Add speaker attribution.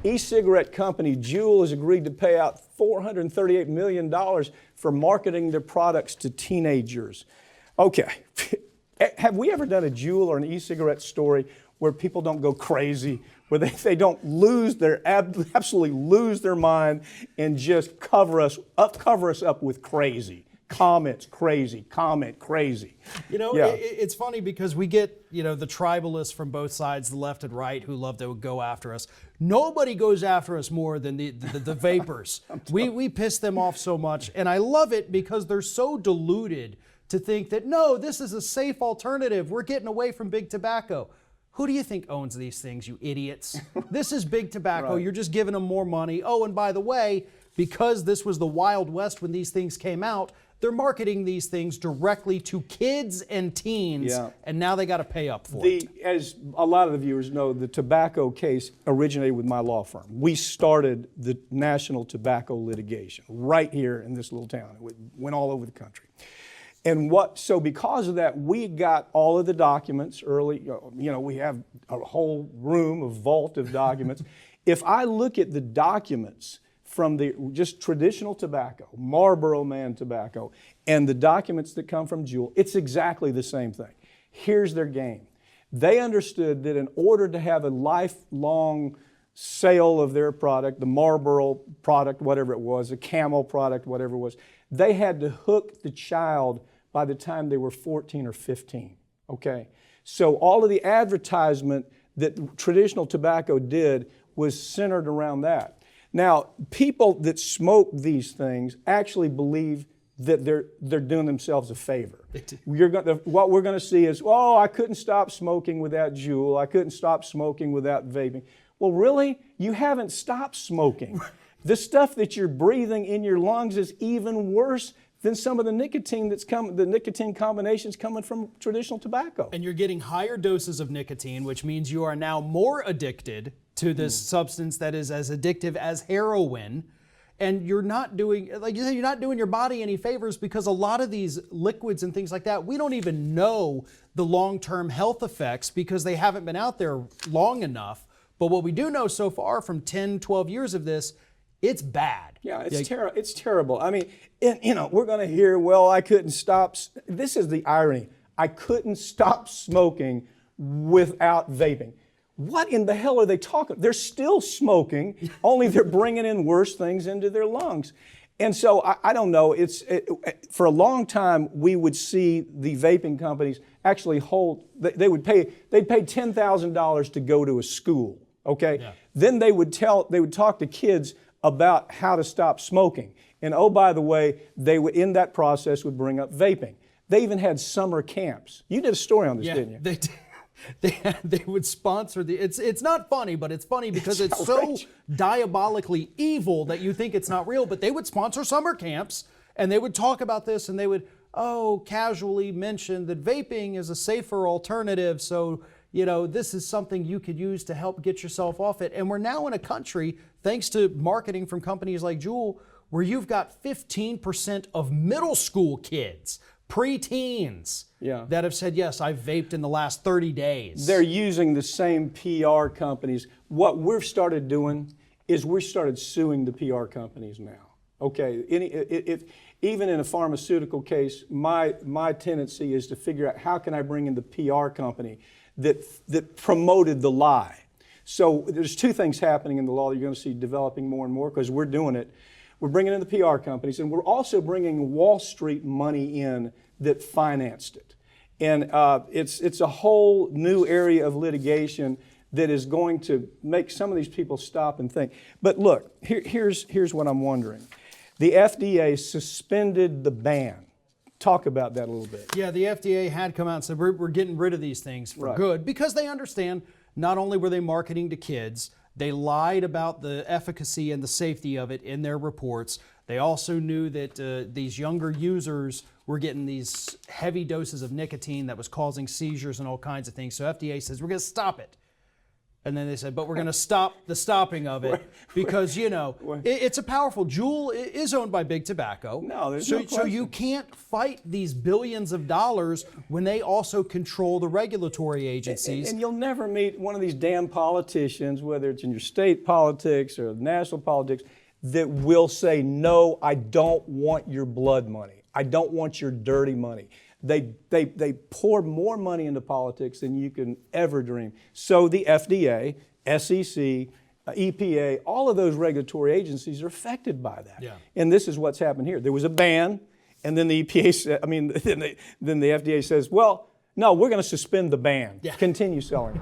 Speaker 1: e-cigarette company Juul has agreed to pay out $438 million for marketing their products to teenagers. Okay, have we ever done a Juul or an e-cigarette story where people don't go crazy, where they don't lose absolutely lose their mind and just cover us up with crazy? Comments crazy, comment crazy.
Speaker 2: You know,
Speaker 1: yeah.
Speaker 2: It's funny because we get, the tribalists from both sides, the left and right, who love to go after us. Nobody goes after us more than the vapors. We piss them off so much, and I love it because they're so deluded to think that, no, this is a safe alternative. We're getting away from big tobacco. Who do you think owns these things, you idiots? This is big tobacco.
Speaker 1: Right.
Speaker 2: You're just giving them more money. Oh, and by the way, because this was the Wild West when these things came out, they're marketing these things directly to kids and teens, and now they got to pay up for it.
Speaker 1: As a lot of the viewers know, the tobacco case originated with my law firm. We started the national tobacco litigation right here in this little town. It went all over the country. And so because of that, we got all of the documents early. We have a whole room, a vault of documents. If I look at the documents from the just traditional tobacco, Marlboro Man tobacco, and the documents that come from Juul, it's exactly the same thing. Here's their game. They understood that in order to have a lifelong sale of their product, the Marlboro product, whatever it was, a Camel product, whatever it was, they had to hook the child by the time they were 14 or 15, okay? So all of the advertisement that traditional tobacco did was centered around that. Now, people that smoke these things actually believe that they're doing themselves a favor. What we're going to see is, oh, I couldn't stop smoking without Juul. I couldn't stop smoking without vaping. Well, really? You haven't stopped smoking. The stuff that you're breathing in your lungs is even worse than some of the nicotine the nicotine combinations coming from traditional tobacco.
Speaker 2: And you're getting higher doses of nicotine, which means you are now more addicted to this substance that is as addictive as heroin. And you're not doing, like you said, you're not doing your body any favors, because a lot of these liquids and things like that, we don't even know the long-term health effects because they haven't been out there long enough. But what we do know so far from 10, 12 years of this, it's bad.
Speaker 1: Yeah, it's terrible. I mean, we're going to hear, well, I couldn't stop. This is the irony. I couldn't stop smoking without vaping. What in the hell are they talking? They're still smoking, only they're bringing in worse things into their lungs. And so I don't know. For a long time, we would see the vaping companies actually they'd pay $10,000 to go to a school. Okay,
Speaker 2: yeah.
Speaker 1: Then they would talk to kids about how to stop smoking. And oh, by the way, they would, in that process, would bring up vaping. They even had summer camps. You did a story on this, didn't you?
Speaker 2: They did. They would sponsor it's not funny, but it's funny because it's so diabolically evil that you think it's not real. But they would sponsor summer camps, and they would talk about this, and they would casually mention that vaping is a safer alternative. So this is something you could use to help get yourself off it. And we're now in a country, thanks to marketing from companies like Juul, where you've got 15% of middle school kids, preteens, that have said, yes, I've vaped in the last 30 days.
Speaker 1: They're using the same PR companies. What we've started doing is we started suing the PR companies now. Okay, even in a pharmaceutical case, my tendency is to figure out how can I bring in the PR company that promoted the lie. So there's two things happening in the law that you're going to see developing more and more, because we're doing it. We're bringing in the PR companies, and we're also bringing Wall Street money in that financed it. And it's a whole new area of litigation that is going to make some of these people stop and think. But look, here's what I'm wondering. The FDA suspended the ban. Talk about that a little bit.
Speaker 2: Yeah, the FDA had come out and said, we're getting rid of these things for good, because they understand not only were they marketing to kids, they lied about the efficacy and the safety of it in their reports. They also knew that these younger users were getting these heavy doses of nicotine that was causing seizures and all kinds of things. So FDA says, we're going to stop it. And then they said, but we're going to stop the stopping of it because, it's a powerful. Juul is owned by Big Tobacco.
Speaker 1: No, there's
Speaker 2: so,
Speaker 1: no
Speaker 2: So you can't fight these billions of dollars when they also control the regulatory agencies.
Speaker 1: And you'll never meet one of these damn politicians, whether it's in your state politics or national politics, that will say, no, I don't want your blood money. I don't want your dirty money. They pour more money into politics than you can ever dream. So the FDA, SEC, EPA, all of those regulatory agencies are affected by that.
Speaker 2: Yeah.
Speaker 1: And this is what's happened here. There was a ban, and then the EPA said, then the FDA says, well, no, we're going to suspend the ban.
Speaker 2: Yeah.
Speaker 1: Continue selling it.